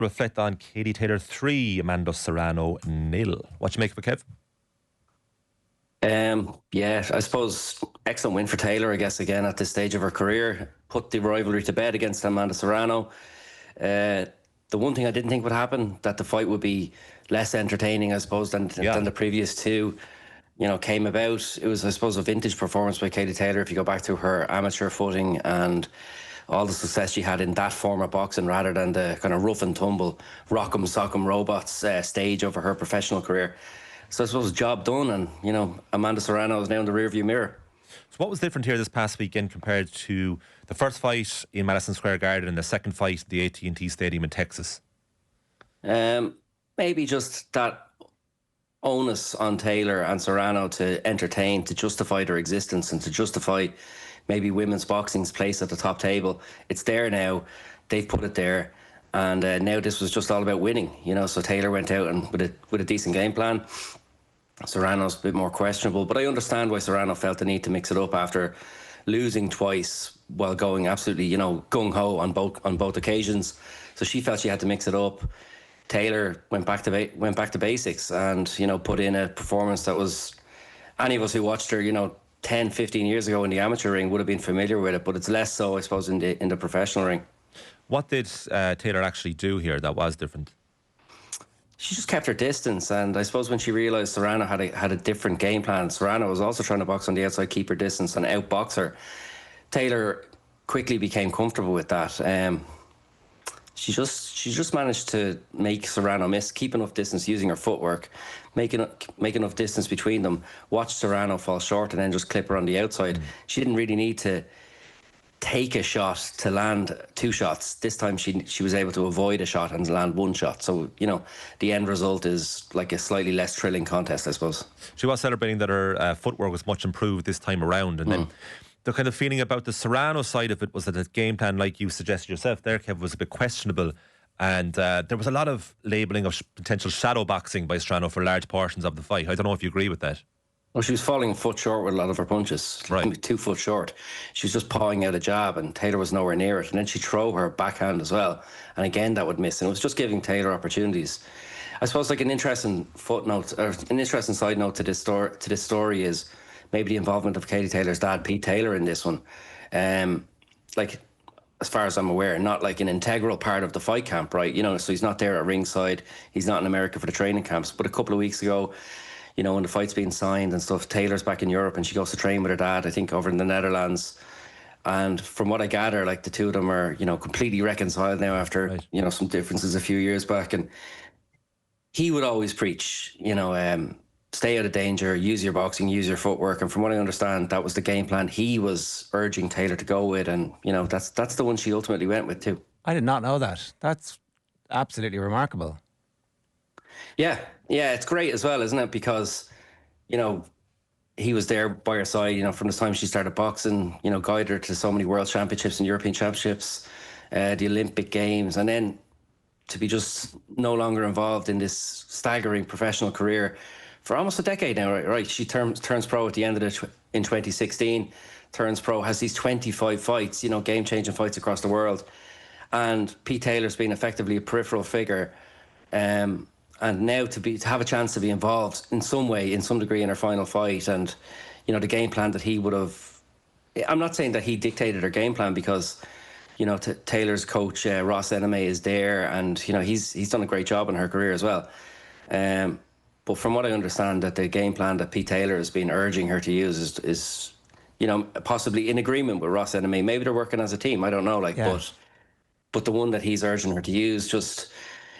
reflect on Katie Taylor 3, Amanda Serrano 0. What do you make of it, Kev? Yeah, I suppose excellent win for Taylor, I guess, again at this stage of her career. Put the rivalry to bed against Amanda Serrano. The one thing I didn't think would happen, that the fight would be less entertaining, I suppose, than the previous two, came about. It was, I suppose, a vintage performance by Katie Taylor if you go back to her amateur footing and all the success she had in that form of boxing rather than the kind of rough and tumble, rock'em sock'em robots stage over her professional career. So I suppose job done, and Amanda Serrano is now in the rearview mirror. So what was different here this past weekend compared to the first fight in Madison Square Garden and the second fight at the AT&T Stadium in Texas? Maybe just that onus on Taylor and Serrano to entertain, to justify their existence and to justify maybe women's boxing's place at the top table. It's there now. They've put it there. And now this was just all about winning, So Taylor went out and with a decent game plan. Serrano's a bit more questionable, but I understand why Serrano felt the need to mix it up after losing twice while going absolutely, gung-ho on both occasions. So she felt she had to mix it up. Taylor went back to basics and, put in a performance that was, any of us who watched her, 10, 15 years ago in the amateur ring would have been familiar with it, but it's less so, I suppose, in the professional ring. What did Taylor actually do here that was different? She just kept her distance, and I suppose when she realised Serrano had a different game plan, Serrano was also trying to box on the outside, keep her distance and outbox her. Taylor quickly became comfortable with that. She just managed to make Serrano miss, keep enough distance using her footwork, make enough distance between them, watch Serrano fall short and then just clip her on the outside. She didn't really need to take a shot to land two shots. This time she was able to avoid a shot and land one shot. So, the end result is like a slightly less thrilling contest, I suppose. She was celebrating that her footwork was much improved this time around. And then the kind of feeling about the Serrano side of it was that the game plan, like you suggested yourself there, Kev, was a bit questionable. And there was a lot of labelling of potential shadow boxing by Serrano for large portions of the fight. I don't know if you agree with that. Well, she was falling a foot short with a lot of her punches. Right. 2 foot short. She was just pawing out a jab and Taylor was nowhere near it. And then she'd throw her backhand as well. And again, that would miss. And it was just giving Taylor opportunities. I suppose like an interesting footnote, or an interesting side note to this story is maybe the involvement of Katie Taylor's dad, Pete Taylor, in this one. Like, as far as I'm aware, not like an integral part of the fight camp, right? So he's not there at ringside. He's not in America for the training camps. But a couple of weeks ago, when the fight's being signed and stuff, Taylor's back in Europe and she goes to train with her dad, I think over in the Netherlands. And from what I gather, like the two of them are, completely reconciled now after, some differences a few years back. And he would always preach, stay out of danger, use your boxing, use your footwork. And from what I understand, that was the game plan he was urging Taylor to go with. And, that's the one she ultimately went with too. I did not know that. That's absolutely remarkable. Yeah, it's great as well, isn't it? Because, he was there by her side, from the time she started boxing, guided her to so many world championships and European championships, the Olympic Games, and then to be just no longer involved in this staggering professional career for almost a decade now, right? She turns pro at the end of it in 2016, turns pro, has these 25 fights, game-changing fights across the world. And Pete Taylor's been effectively a peripheral figure. And now to have a chance to be involved in some way, in some degree, in her final fight, and the game plan that he would have. I'm not saying that he dictated her game plan because Taylor's coach Ross Ename is there, and he's done a great job in her career as well. But from what I understand, that the game plan that Pete Taylor has been urging her to use is possibly in agreement with Ross Ename. Maybe they're working as a team. I don't know, but the one that he's urging her to use just.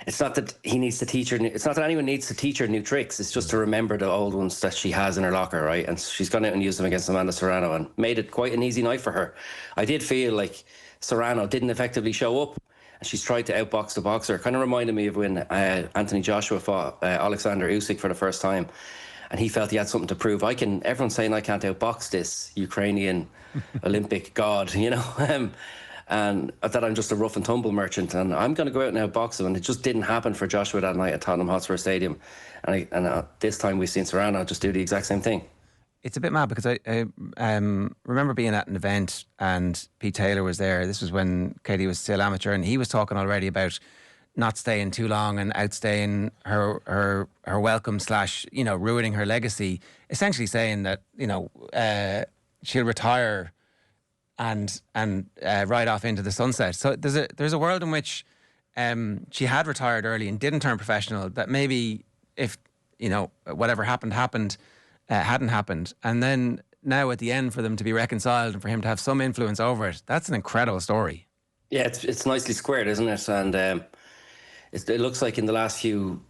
It's not that he needs to teach her. It's not that anyone needs to teach her new tricks. It's just to remember the old ones that she has in her locker, right? And she's gone out and used them against Amanda Serrano and made it quite an easy night for her. I did feel like Serrano didn't effectively show up, and she's tried to outbox the boxer. Kind of reminded me of when Anthony Joshua fought Alexander Usyk for the first time, and he felt he had something to prove. Everyone's saying I can't outbox this Ukrainian Olympic god, and that I'm just a rough and tumble merchant, and I'm going to go out and outbox him. And it just didn't happen for Joshua that night at Tottenham Hotspur Stadium. And this time we've seen Serrano just do the exact same thing. It's a bit mad because I remember being at an event and Pete Taylor was there. This was when Katie was still amateur, and he was talking already about not staying too long and outstaying her welcome / ruining her legacy, essentially saying that she'll retire and ride off into the sunset. So there's a world in which she had retired early and didn't turn professional, that maybe if whatever happened hadn't happened, and then now at the end for them to be reconciled and for him to have some influence over it, that's an incredible story. Yeah, it's nicely squared, isn't it? And it looks like in the last few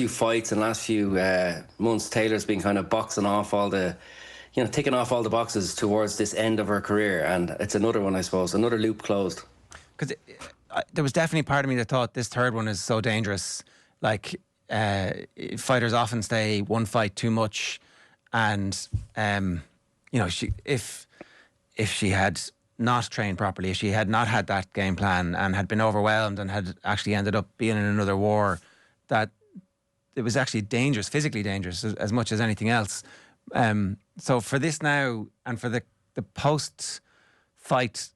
fights and last few months, Taylor's been kind of boxing off all the, ticking off all the boxes towards this end of her career, and it's another one, I suppose, another loop closed. Because there was definitely part of me that thought this third one is so dangerous. Like, fighters often stay one fight too much, and if she had not trained properly, if she had not had that game plan and had been overwhelmed and had actually ended up being in another war, that it was actually dangerous, physically dangerous as much as anything else. So for this now, and for the post-fight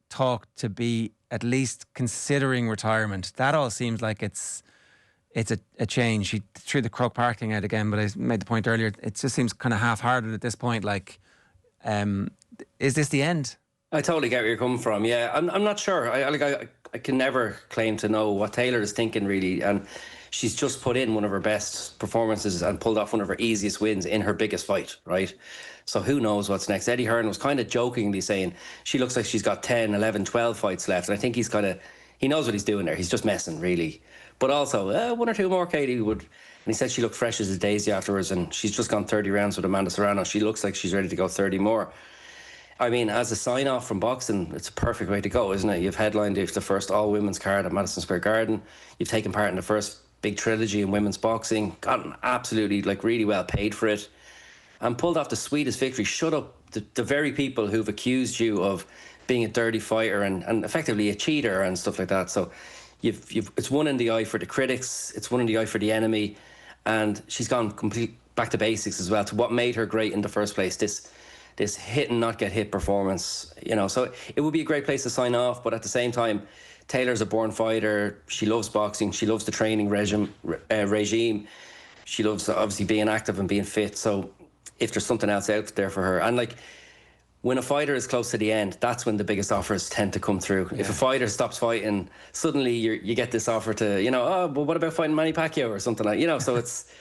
talk to be at least considering retirement, that all seems like it's a change. She threw the Croke Park thing out again, but I made the point earlier, it just seems kind of half-hearted at this point. Like, is this the end? I totally get where you're coming from. Yeah, I'm not sure. I can never claim to know what Taylor is thinking, really. And she's just put in one of her best performances and pulled off one of her easiest wins in her biggest fight, right? So who knows what's next? Eddie Hearn was kind of jokingly saying she looks like she's got 10, 11, 12 fights left. And I think he knows what he's doing there. He's just messing, really. But also, one or two more, Katie would. And he said she looked fresh as a daisy afterwards, and she's just gone 30 rounds with Amanda Serrano. She looks like she's ready to go 30 more. I mean, as a sign-off from boxing, it's a perfect way to go, isn't it? You've headlined the first all-women's card at Madison Square Garden. You've taken part in the first big trilogy in women's boxing, gotten absolutely, really well paid for it, and pulled off the sweetest victory. Shut up the very people who've accused you of being a dirty fighter and effectively a cheater and stuff like that. So it's one in the eye for the critics, it's one in the eye for the enemy, and she's gone complete back to basics as well, to what made her great in the first place, this hit and not get hit performance. So it would be a great place to sign off, but at the same time, Taylor's a born fighter. She loves boxing. She loves the training regime. She loves obviously being active and being fit. So if there's something else out there for her, and when a fighter is close to the end, that's when the biggest offers tend to come through. Yeah. If a fighter stops fighting, suddenly you get this offer to, well, what about fighting Manny Pacquiao or something so it's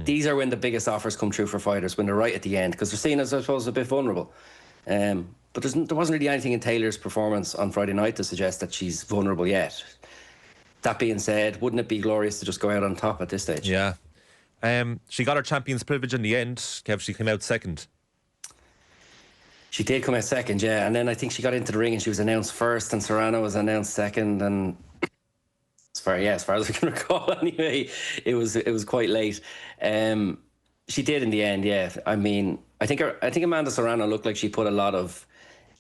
these are when the biggest offers come true for fighters, when they're right at the end, because they're seen as, I suppose, a bit vulnerable. But there wasn't really anything in Taylor's performance on Friday night to suggest that she's vulnerable yet. That being said, wouldn't it be glorious to just go out on top at this stage? Yeah. She got her champion's privilege in the end. Kev, she came out second. She did come out second, yeah. And then I think she got into the ring and she was announced first, and Serrano was announced second. And as far as I can recall, anyway, it was quite late. She did in the end, yeah. I mean, I think Amanda Serrano looked like she put a lot of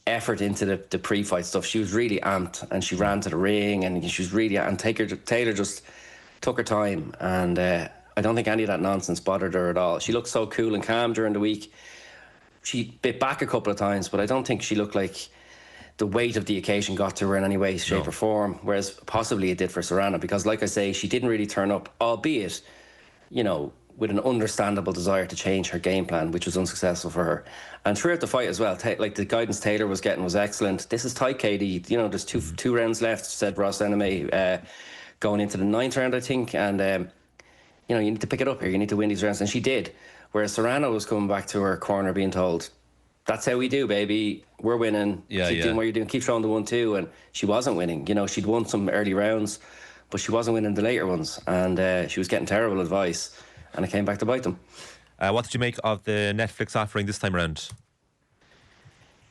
effort into the pre-fight stuff. She was really amped, and she ran to the ring, and she was really. And Taylor just took her time, and I don't think any of that nonsense bothered her at all. She looked so cool and calm during the week. She bit back a couple of times, but I don't think she looked like the weight of the occasion got to her in any way, shape or form, whereas possibly it did for Serrano, because like I say, she didn't really turn up, albeit, with an understandable desire to change her game plan, which was unsuccessful for her. And throughout the fight as well, the guidance Taylor was getting was excellent. This is tight, Katie. There's two rounds left, said Ross Enemy, going into the 9th round, I think, and you need to pick it up here. You need to win these rounds, and she did. Whereas Serrano was coming back to her corner being told, that's how we do, baby. We're winning. Keep doing what you're doing. Keep throwing the 1-2. And she wasn't winning. She'd won some early rounds, but she wasn't winning the later ones. And she was getting terrible advice. And it came back to bite them. What did you make of the Netflix offering this time around?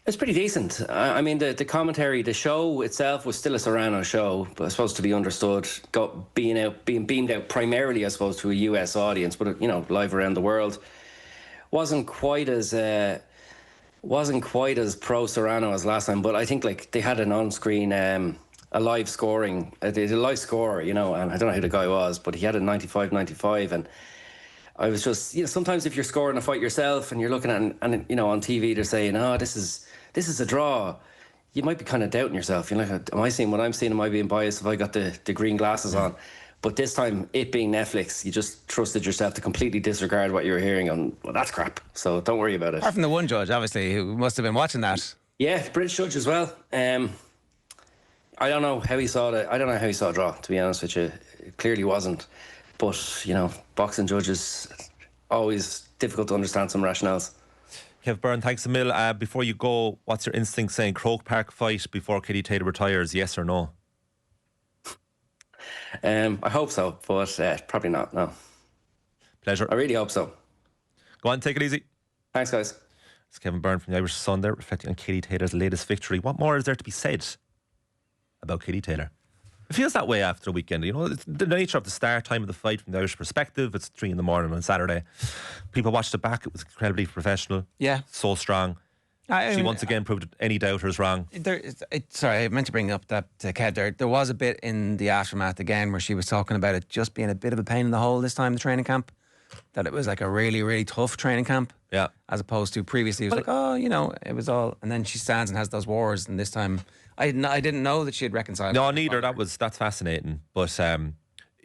It's pretty decent. I mean, the commentary, the show itself was still a Serrano show, but I suppose to be understood, being beamed out primarily, I suppose, to a US audience, but live around the world, wasn't quite as pro Serrano as last time. But I think they had an on-screen, a live scoring, a live score, and I don't know who the guy was, but he had a 95-95, and I was just, sometimes if you're scoring a fight yourself and you're looking at, and on TV they're saying, oh, this is a draw, you might be kind of doubting yourself. You're like, am I seeing what I'm seeing? Am I being biased if I got the green glasses on? But this time, it being Netflix, you just trusted yourself to completely disregard what you were hearing on, well, that's crap. So don't worry about it. Apart from the one judge, obviously, who must have been watching that. Yeah, British judge as well. I don't know how he saw a draw, to be honest with you. It clearly wasn't. But, you know, boxing judges, always difficult to understand some rationales. Kev Byrne, thanks a mil. Before you go, what's your instinct saying? Croke Park fight before Katie Taylor retires, yes or no? I hope so, but probably not, no. Pleasure. I really hope so. Go on, take it easy. Thanks, guys. It's Kevin Byrne from the Irish Sun there, reflecting on Katie Taylor's latest victory. What more is there to be said about Katie Taylor? It feels that way after the weekend. You know, it's the nature of the start time of the fight from the Irish perspective. It's 3 a.m. on Saturday. People watched it back. It was incredibly professional. Yeah. So strong. She once again proved any doubters wrong. Sorry, I meant to bring up that Kev. There was a bit in the aftermath again where she was talking about it just being a bit of a pain in the hole this time, the training camp. That it was like a really, really tough training camp. Yeah. As opposed to previously, it was like, oh, you know, it was all. And then she stands and has those wars. And this time, I didn't know that she had reconciled. No, neither. That's fascinating. But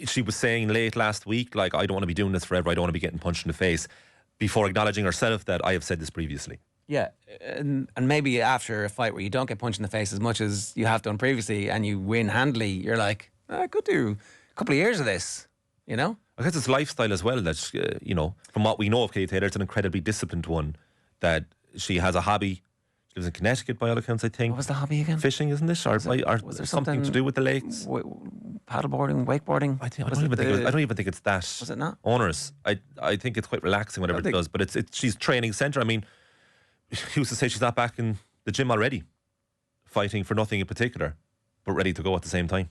she was saying late last week, like, I don't want to be doing this forever. I don't want to be getting punched in the face. Before acknowledging herself that I have said this previously. Yeah, and maybe after a fight where you don't get punched in the face as much as you have done previously and you win handily, you're like, I could do a couple of years of this, you know? I guess it's lifestyle as well that, you know, from what we know of Katie Taylor, it's an incredibly disciplined one, that she has a hobby. She lives in Connecticut by all accounts, I think. What was the hobby again? Fishing, isn't it? Or was there something to do with the lakes? Paddleboarding, wakeboarding? I don't even think it's that was it not? onerous. I think it's quite relaxing, whatever it does. But she's training centre. I mean, who's to say she's not back in the gym already, fighting for nothing in particular, but ready to go at the same time?